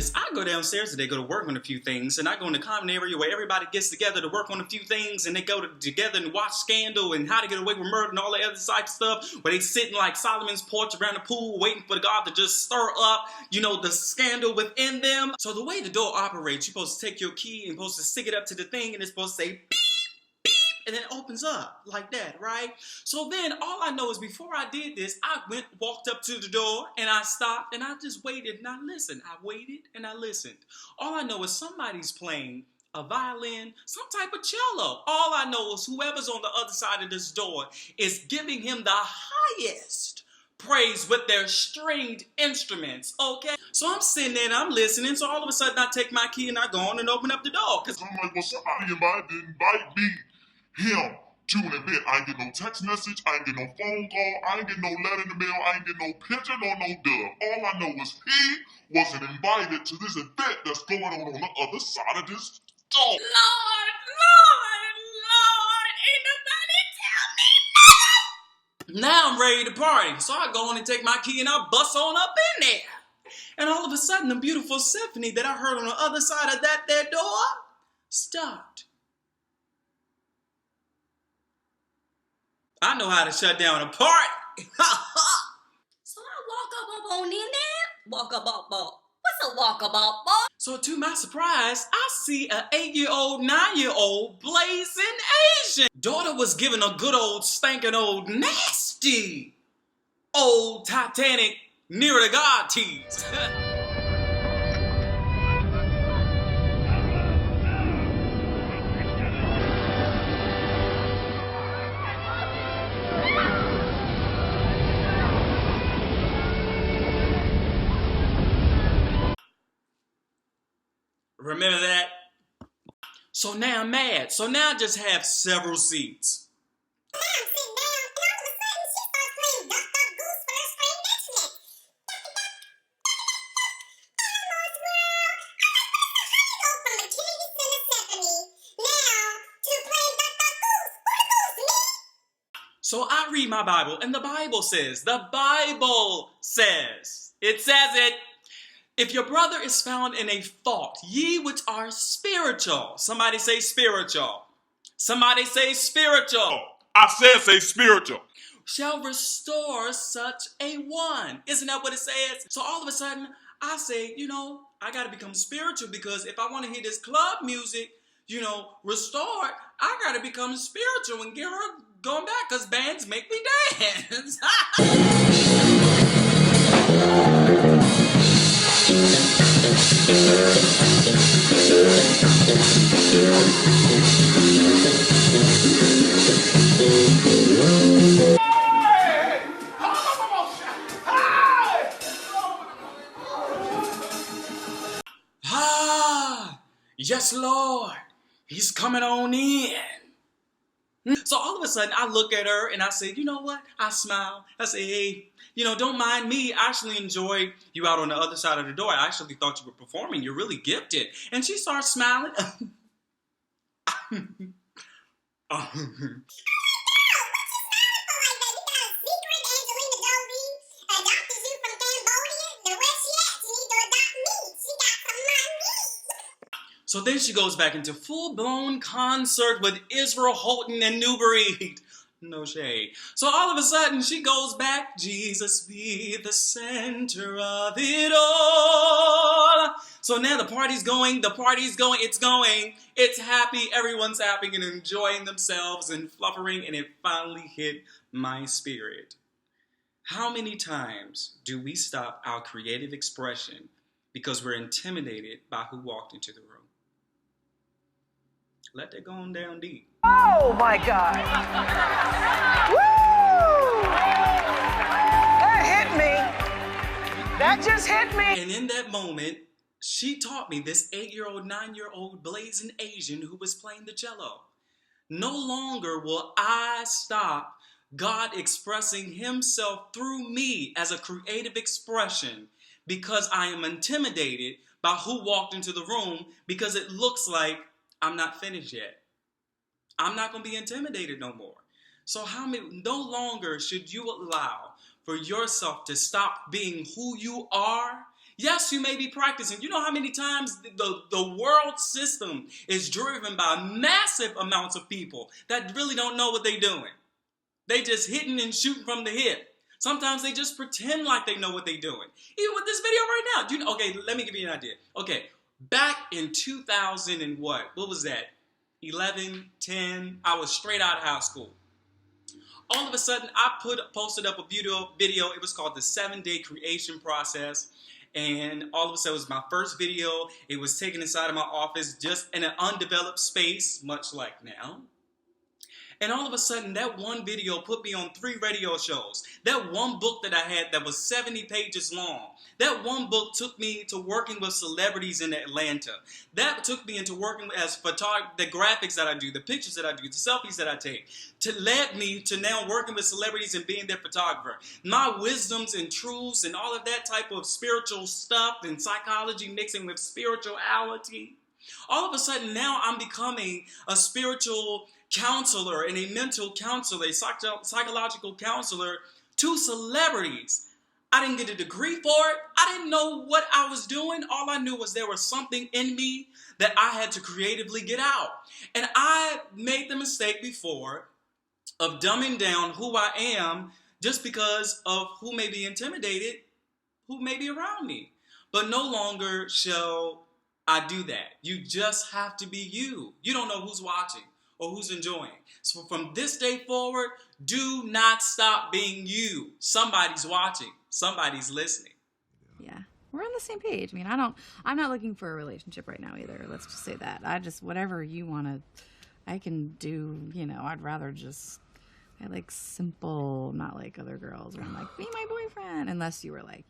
this. I go downstairs and they go to work on a few things, and I go in the common area where everybody gets together to work on a few things, and they go together and watch Scandal and How to Get Away with Murder and all that other type of stuff, where they sitting like Solomon's porch around the pool waiting for God to just stir up, the scandal within them. So the way the door operates, you're supposed to take your key and you're supposed to stick it up to the thing, and it's supposed to say beep, and then it opens up like that, right? So then all I know is before I did this, I walked up to the door and I stopped and I just waited and I listened. I waited and I listened. All I know is somebody's playing a violin, some type of cello. All I know is whoever's on the other side of this door is giving him the highest praise with their stringed instruments, okay? So I'm sitting there and I'm listening, so all of a sudden I take my key and I go on and open up the door. I'm like, well, somebody invite me, him, to an event. I ain't get no text message, I ain't get no phone call, I ain't get no letter in the mail, I ain't get no pigeon or no dove. All I know is he wasn't invited to this event that's going on the other side of this door. Lord, ain't nobody tell me nothing. Now I'm ready to party. So I go on and take my key and I bust on up in there. And all of a sudden, the beautiful symphony that I heard on the other side of that door stopped. I know how to shut down a party. So I walk up on in there. Walk up. What's a walk up? So to my surprise, I see an 8-year-old, 9-year-old blazing Asian. Daughter was given a good old stinking old nasty old Titanic near to God tease. Remember that? So now I'm mad. So now I just have several seats. I'm sitting down, and all of a sudden she starts playing Duck Duck Goose First String Instrument. Almost world. I go from the Kennedy Center Symphony now to playing Duck Duck Goose. What a goose, me? So I read my Bible, and the Bible says, it says it. If your brother is found in a fault, ye which are spiritual. Somebody say spiritual. Somebody say spiritual. I said say spiritual. Shall restore such a one. Isn't that what it says? So all of a sudden, I say, I got to become spiritual because if I want to hear this club music, restored, I got to become spiritual and get her going back because bands make me dance. Yes, Lord, he's coming on in. So all of a sudden, I look at her and I say, you know what? I smile. I say, hey, don't mind me. I actually enjoyed you out on the other side of the door. I actually thought you were performing. You're really gifted. And she starts smiling. So then she goes back into full-blown concert with Israel Houghton and Newbury. No shade. So all of a sudden she goes back, Jesus be the center of it all. So now the party's going, it's happy, everyone's happy and enjoying themselves and fluffering, and it finally hit my spirit. How many times do we stop our creative expression because we're intimidated by who walked into the room? Let that go on down deep. Oh my God. Woo! That hit me. That just hit me. And in that moment, she taught me, this 8-year-old, 9-year-old blazing Asian who was playing the cello. No longer will I stop God expressing himself through me as a creative expression because I am intimidated by who walked into the room because it looks like I'm not finished yet. I'm not going to be intimidated no more. So no longer should you allow for yourself to stop being who you are Yes, you may be practicing. You know how many times the world system is driven by massive amounts of people that really don't know what they're doing. They just hitting and shooting from the hip. Sometimes they just pretend like they know what they're doing. Even with this video right now. Do you know, okay, let me give you an idea. Okay, back in 2000 and what was that? 11, 10, I was straight out of high school. All of a sudden, I posted up a video. It was called the 7-Day Creation Process. And all of a sudden, it was my first video. It was taken inside of my office, just in an undeveloped space, much like now. And all of a sudden, that one video put me on 3 radio shows. That one book that I had that was 70 pages long. That one book took me to working with celebrities in Atlanta. That took me into working as photographer, the graphics that I do, the pictures that I do, the selfies that I take, led me to now working with celebrities and being their photographer. My wisdoms and truths and all of that type of spiritual stuff and psychology mixing with spirituality. All of a sudden, now I'm becoming a spiritual counselor and a mental counselor, a psychological counselor to celebrities. I didn't get a degree for it. I didn't know what I was doing. All I knew was there was something in me that I had to creatively get out. And I made the mistake before of dumbing down who I am just because of who may be intimidated, who may be around me. But no longer shall I do that. You just have to be you. You don't know who's watching or who's enjoying. So from this day forward, do not stop being you. Somebody's watching. Somebody's listening. Yeah. We're on the same page. I mean, I'm not looking for a relationship right now either. Let's just say that. Whatever you want to, I can do, I'd rather I like simple, not like other girls where I'm like, be my boyfriend. Unless you were like,